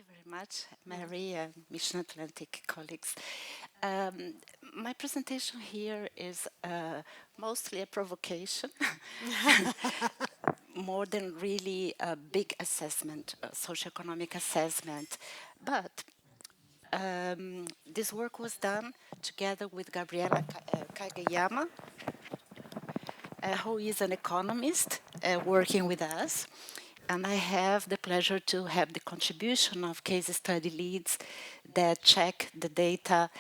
you very much, Mary and Mission Atlantic colleagues. My presentation here is mostly a provocation, more than really a big assessment, a socioeconomic assessment. But this work was done together with Gabriella Kagueyama, who is an economist working with us. And I have the pleasure to have the contribution of case study leads that check the data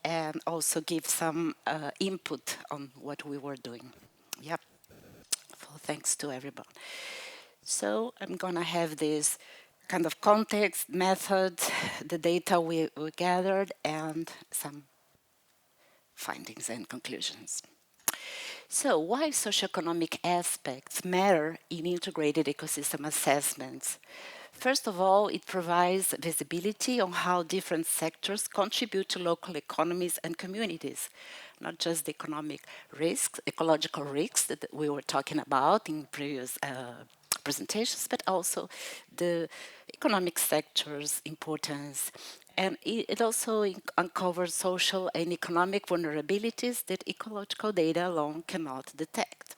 and also give some input on what we were doing. Yep. So thanks to everyone. So I'm going to have this kind of context, method, the data we gathered, and some findings and conclusions. So why socioeconomic aspects matter in integrated ecosystem assessments? First of all, it provides visibility on how different sectors contribute to local economies and communities, not just the economic risks, ecological risks that we were talking about in previous presentations, but also the economic sector's importance. And it also uncovers social and economic vulnerabilities that ecological data alone cannot detect.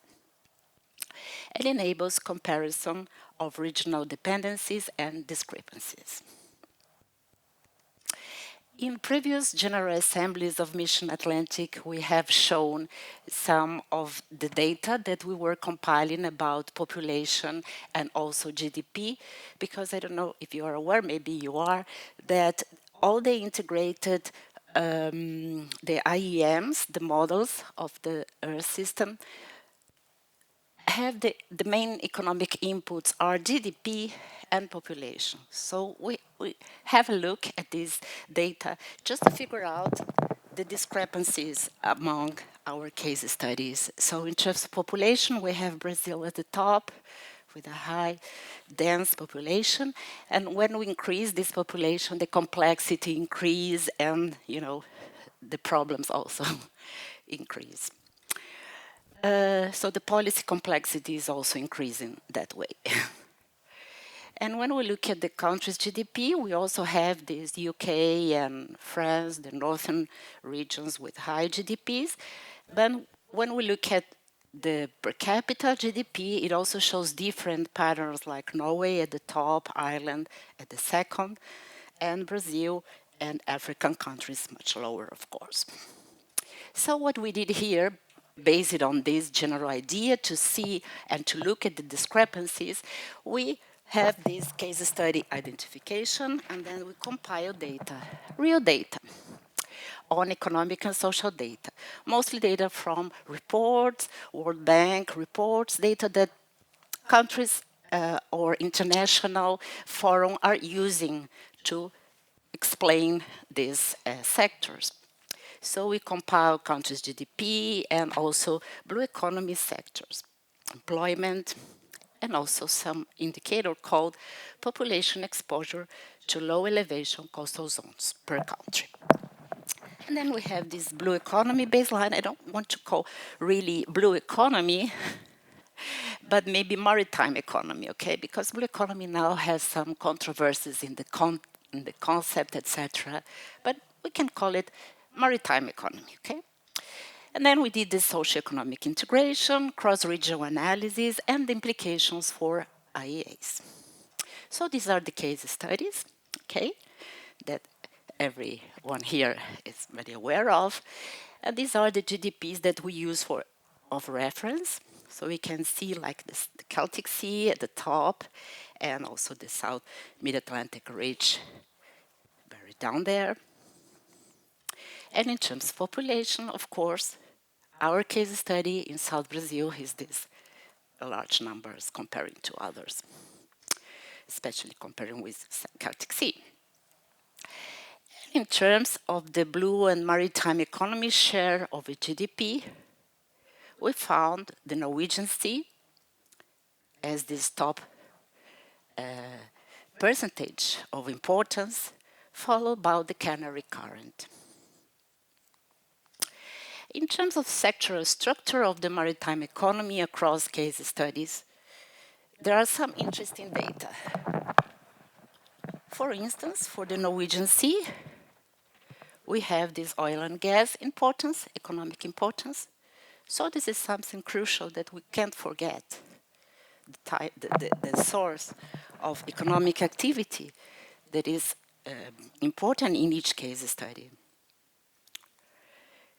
It enables comparison of regional dependencies and discrepancies. In previous General Assemblies of Mission Atlantic, we have shown some of the data that we were compiling about population and also GDP, because I don't know if you are aware, maybe you are, that all the integrated, the IEMs, the models of the Earth system, have the main economic inputs are GDP and population. So we have a look at this data just to figure out the discrepancies among our case studies. So in terms of population, we have Brazil at the top with a high, dense population. And when we increase this population, the complexity increase and, you know, the problems also increase. So the policy complexity is also increasing that way. And when we look at the country's GDP, we also have this UK and France, the northern regions with high GDPs. But when we look at the per capita GDP, it also shows different patterns, like Norway at the top, Ireland at the second, and Brazil and African countries much lower, of course. So what we did here, based on this general idea to see and to look at the discrepancies, we have this case study identification, and then we compile data, real data, on economic and social data, mostly data from reports, World Bank reports, data that countries or international forum are using to explain these sectors. So we compile countries' GDP and also blue economy sectors, employment, and also some indicator called population exposure to low elevation coastal zones per country. And then we have this blue economy baseline. I don't want to call really blue economy, but maybe maritime economy, okay? Because blue economy now has some controversies in the concept, etc. But we can call it maritime economy, okay? And then we did the socioeconomic integration, cross-regional analysis, and the implications for IEAs. So these are the case studies, okay, that everyone here is very aware of. And these are the GDPs that we use of reference. So we can see like this, the Celtic Sea at the top, and also the South Mid-Atlantic Ridge, very down there. And in terms of population, of course, our case study in South Brazil is this large numbers comparing to others, especially comparing with Celtic Sea. In terms of the blue and maritime economy share of the GDP, we found the Norwegian Sea as this top percentage of importance, followed by the Canary Current. In terms of sectoral structure of the maritime economy across case studies, there are some interesting data. For instance, for the Norwegian Sea, we have this oil and gas importance, economic importance. So this is something crucial that we can't forget. The source of economic activity that is important in each case study.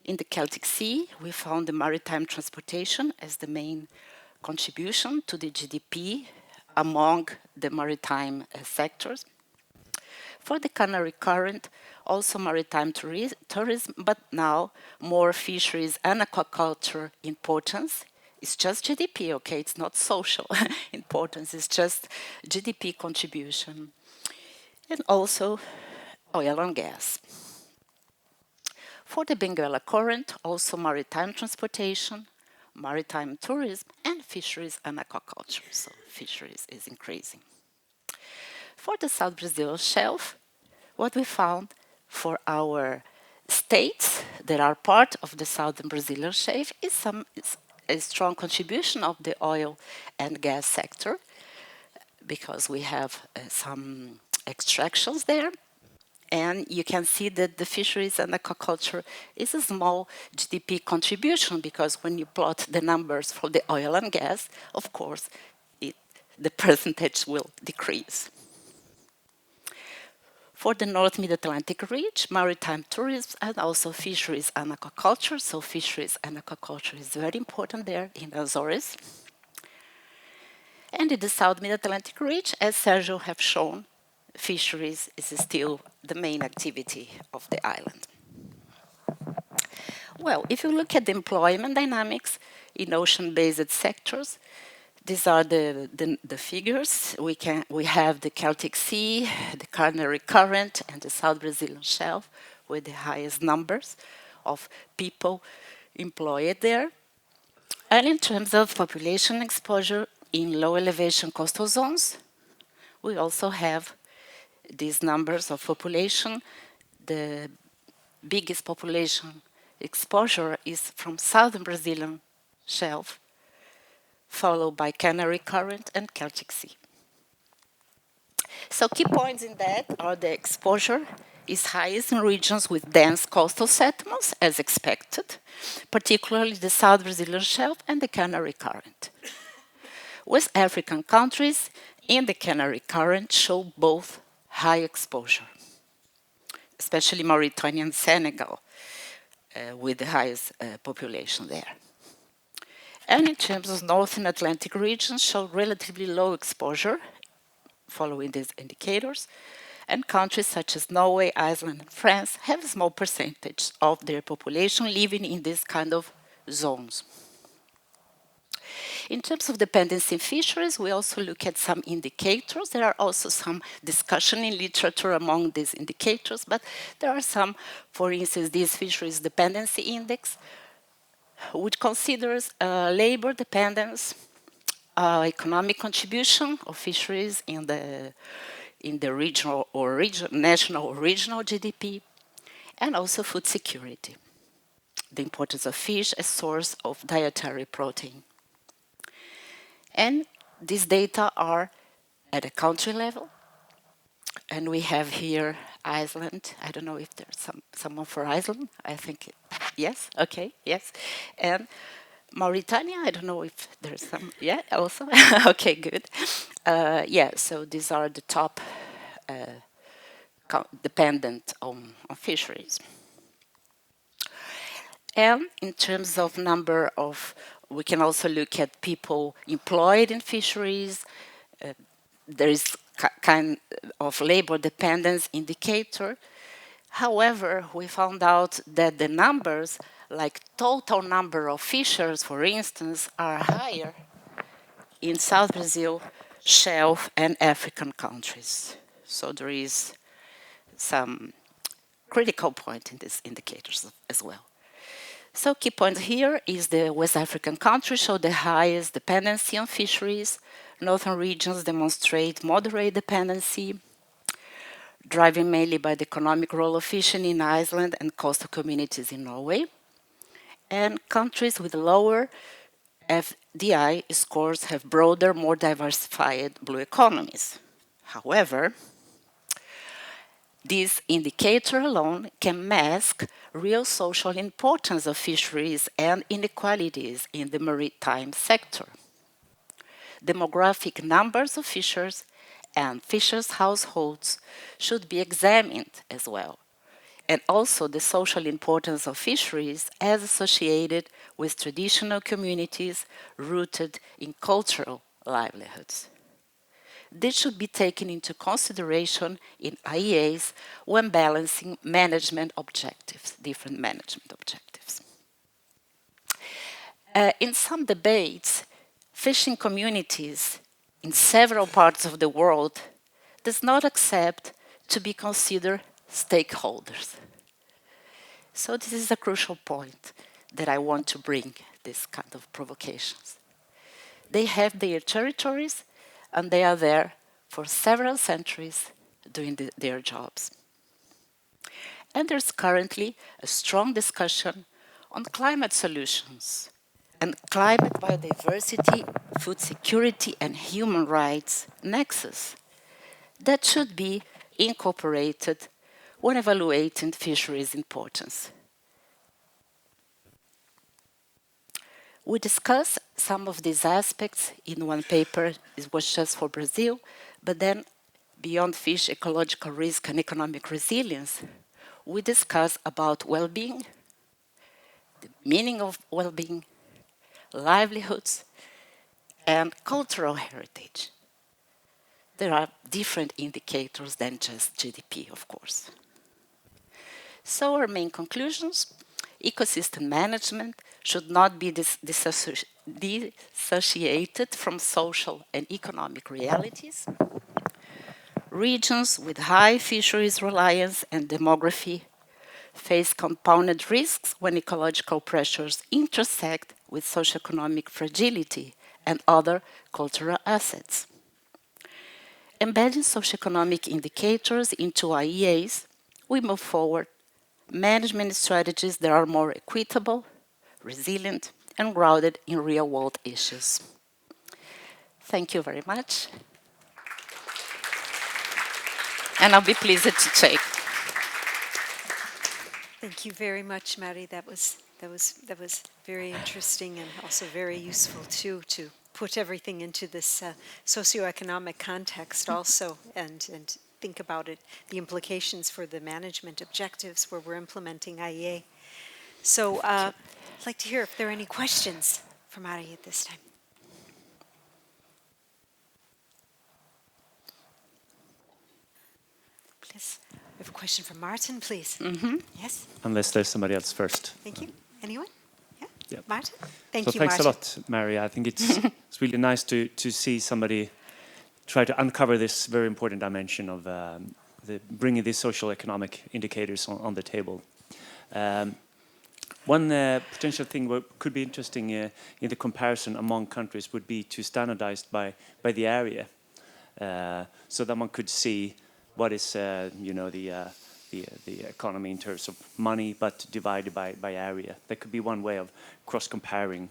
In the Celtic Sea, we found the maritime transportation as the main contribution to the GDP among the maritime sectors. For the Canary Current, also maritime tourism, but now more fisheries and aquaculture importance. It's just GDP, okay? It's not social importance, it's just GDP contribution. And also oil and gas. For the Benguela Current, also maritime transportation, maritime tourism, and fisheries and aquaculture. So fisheries is increasing. For the South Brazil Shelf, what we found for our states that are part of the Southern Brazilian Shelf is a strong contribution of the oil and gas sector, because we have some extractions there. And you can see that the fisheries and aquaculture is a small GDP contribution, because when you plot the numbers for the oil and gas, of course, the percentage will decrease. For the North Mid-Atlantic region, maritime tourism and also fisheries and aquaculture. So fisheries and aquaculture is very important there in the Azores. And in the South Mid-Atlantic region, as Sergio have shown, fisheries is still the main activity of the island. Well, if you look at the employment dynamics in ocean-based sectors, these are the figures. We have the Celtic Sea, the Canary Current, and the South Brazilian Shelf with the highest numbers of people employed there. And in terms of population exposure in low elevation coastal zones, we also have these numbers of population. The biggest population exposure is from Southern Brazilian Shelf, followed by Canary Current and Celtic Sea. So key points in that are the exposure is highest in regions with dense coastal settlements, as expected, particularly the South Brazilian Shelf and the Canary Current. West African countries in the Canary Current show both high exposure, especially Mauritania and Senegal, with the highest population there. And in terms of Northern Atlantic regions, show relatively low exposure, following these indicators, and countries such as Norway, Iceland, and France have a small percentage of their population living in this kind of zones. In terms of dependency in fisheries, we also look at some indicators. There are also some discussion in literature among these indicators, but there are some, for instance, this fisheries dependency index, which considers labor dependence, economic contribution of fisheries in the regional or national or regional GDP, and also food security, the importance of fish as source of dietary protein. And these data are at a country level, and we have here Iceland. I don't know if there's someone for Iceland. I think yes. Okay, yes, and Mauritania, I don't know if there's some, yeah, also. Okay, good. Yeah, so these are the top dependent on fisheries. And in terms of number of, we can also look at people employed in fisheries. There is kind of labor dependence indicator. However, we found out that the numbers, like total number of fishers, for instance, are higher in South Brazil, Shelf, and African countries. So there is some critical point in these indicators as well. So key point here is the West African countries show the highest dependency on fisheries. Northern regions demonstrate moderate dependency, driven mainly by the economic role of fishing in Iceland and coastal communities in Norway. And countries with lower FDI scores have broader, more diversified blue economies. However, This indicator alone can mask real social importance of fisheries and inequalities in the maritime sector. Demographic numbers of fishers and fishers' households should be examined as well, and also the social importance of fisheries as associated with traditional communities rooted in cultural livelihoods. This should be taken into consideration in IEAs when balancing management objectives, different management objectives. In some debates, fishing communities in several parts of the world does not accept to be considered stakeholders. So this is a crucial point that I want to bring, this kind of provocations. They have their territories and they are there for several centuries doing their jobs. And there's currently a strong discussion on climate solutions and climate biodiversity, food security, and human rights nexus that should be incorporated when evaluating fisheries' importance. We discussed some of these aspects in one paper. It was just for Brazil, but then beyond fish ecological risk and economic resilience, we discussed about well-being, the meaning of well-being, livelihoods, and cultural heritage. There are different indicators than just GDP, of course. So our main conclusions: ecosystem management should not be dissociated from social and economic realities. Regions with high fisheries reliance and demography face compounded risks when ecological pressures intersect with socioeconomic fragility and other cultural assets. Embedding socioeconomic indicators into IEAs, we move forward management strategies that are more equitable, resilient, and grounded in real-world issues. Thank you very much. And I'll be pleased to take. Thank you very much, Mari. That was very interesting and also very useful too, to put everything into this socioeconomic context also, and think about it, the implications for the management objectives where we're implementing IEA. So I'd like to hear if there are any questions for Mari at this time. Please. We have a question from Martin, please. Mm-hmm. Yes? Unless there's somebody else first. Thank you. Anyone? Yeah? Yep. Martin? Thank So you, thanks Martin. a lot, Mary. I think it's really nice to see somebody try to uncover this very important dimension of bringing these social economic indicators on the table. One potential thing that could be interesting in the comparison among countries would be to standardize by the area, so that one could see what is the economy in terms of money, but divided by area. That could be one way of cross-comparing.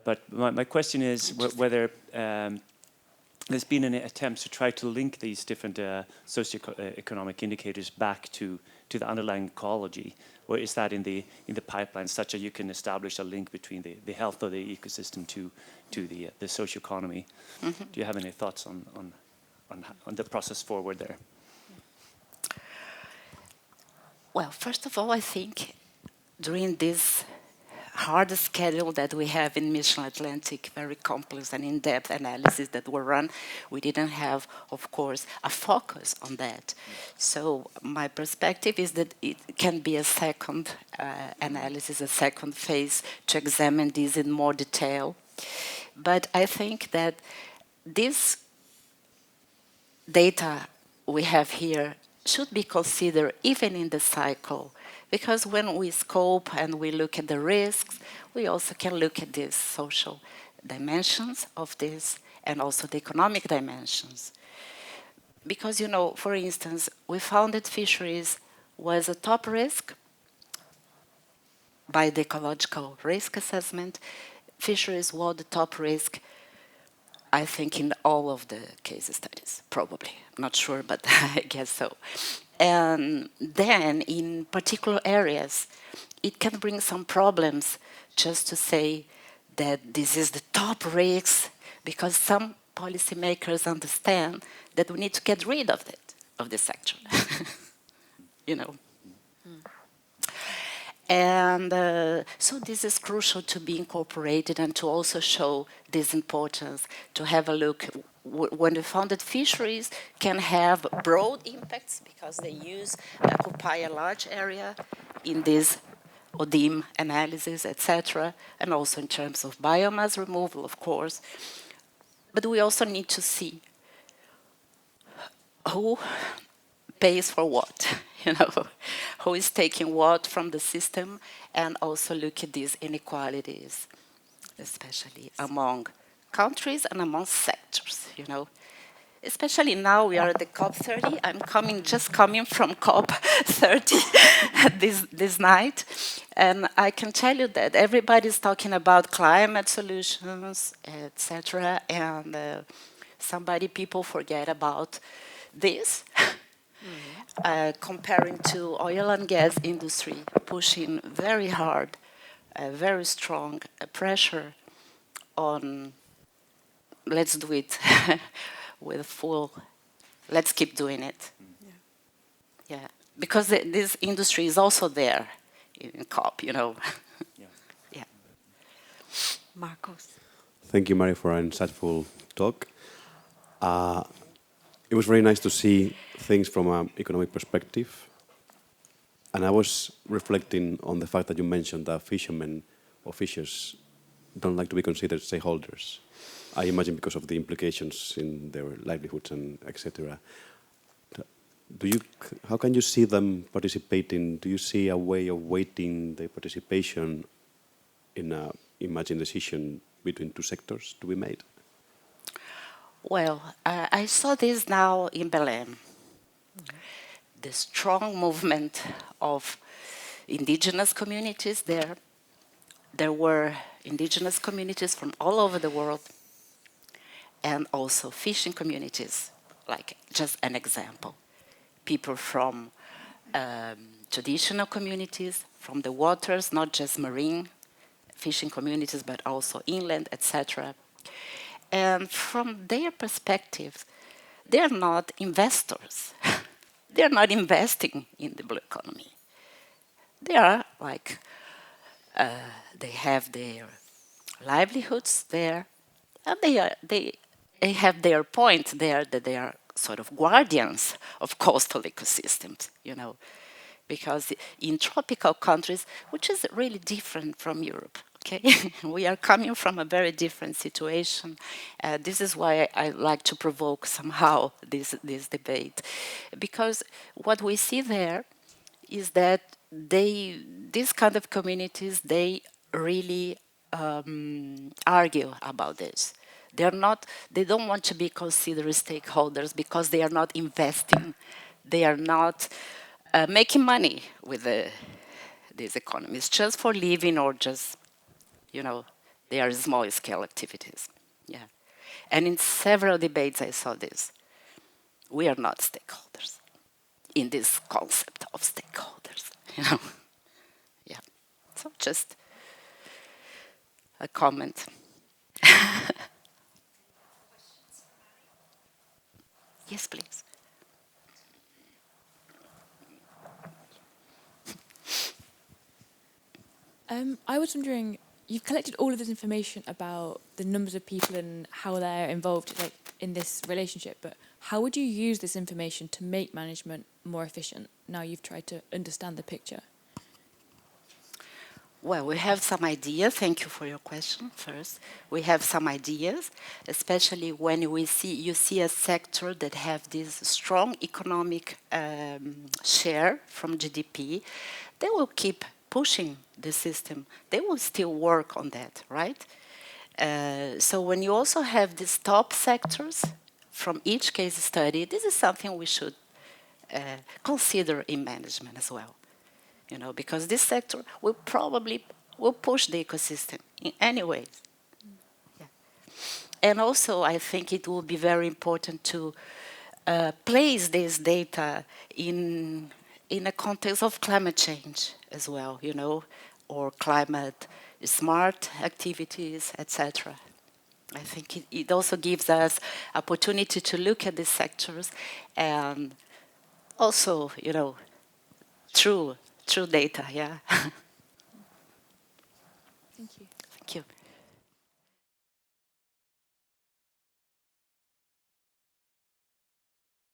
But my question is whether there's been any attempts to try to link these different socioeconomic indicators back to the underlying ecology, or is that in the pipeline, such that you can establish a link between the health of the ecosystem to the socioeconomy? Mm-hmm. Do you have any thoughts on the process forward there? Well, first of all, I think during this hard schedule that we have in Mission Atlantic, very complex and in-depth analysis that were run, we didn't have, of course, a focus on that. So my perspective is that it can be a second analysis, a second phase to examine this in more detail. But I think that this data we have here should be considered even in the cycle, because when we scope and we look at the risks, we also can look at these social dimensions of this and also the economic dimensions. Because, for instance, we found that fisheries was a top risk by the ecological risk assessment. Fisheries were the top risk I think in all of the case studies, probably. I'm not sure, but I guess so. And then in particular areas, it can bring some problems just to say that this is the top risk, because some policymakers understand that we need to get rid of it, of this sector. you know. And so this is crucial to be incorporated and to also show this importance, to have a look. When we found that fisheries can have broad impacts because they occupy a large area in this ODIM analysis, etc., and also in terms of biomass removal, of course. But we also need to see who pays for what, who is taking what from the system, and also look at these inequalities, especially among countries and among sectors, Especially now we are at the COP30. I'm just coming from COP30 this night, and I can tell you that everybody's talking about climate solutions, etc., and people forget about this. Comparing to oil and gas industry, pushing very hard, very strong pressure on, let's do it with full, let's keep doing it. Yeah, because this industry is also there in COP, Yeah. Yeah. Marcos. Thank you, Mary, for an insightful talk. It was very nice to see things from an economic perspective. And I was reflecting on the fact that you mentioned that fishermen or fishers don't like to be considered stakeholders. I imagine because of the implications in their livelihoods and etc. How can you see them participating? Do you see a way of weighting their participation in a imagined decision between two sectors to be made? Well, I saw this now in Belém. The strong movement of indigenous communities there. There were indigenous communities from all over the world, and also fishing communities, like just an example. People from traditional communities, from the waters, not just marine fishing communities, but also inland, etc. And from their perspective, they're not investors. They're not investing in the blue economy. They are they have their livelihoods there, and they have their point there that they are sort of guardians of coastal ecosystems, because in tropical countries, which is really different from Europe, okay? We are coming from a very different situation. This is why I like to provoke somehow this debate, because what we see there is that these kind of communities, they really argue about this. They don't want to be considered stakeholders because they are not investing. They are not making money with these economies just for living, or just, they are small scale activities. Yeah. And in several debates I saw this. We are not stakeholders in this concept of stakeholders, Yeah. So just a comment. Yes, please. I was wondering, you've collected all of this information about the numbers of people and how they're involved in this relationship, but how would you use this information to make management more efficient now you've tried to understand the picture? Well, we have some ideas. Thank you for your question first. We have some ideas, especially when you see a sector that have this strong economic share from GDP. They will keep pushing the system. They will still work on that, right? So when you also have these top sectors from each case study, this is something we should consider in management as well. Because this sector will push the ecosystem in any way. Yeah. And also, I think it will be very important to place this data in a context of climate change as well, you know, or climate smart activities, etc. I think it also gives us opportunity to look at these sectors and also, you know, true data, yeah. Thank you. Thank you.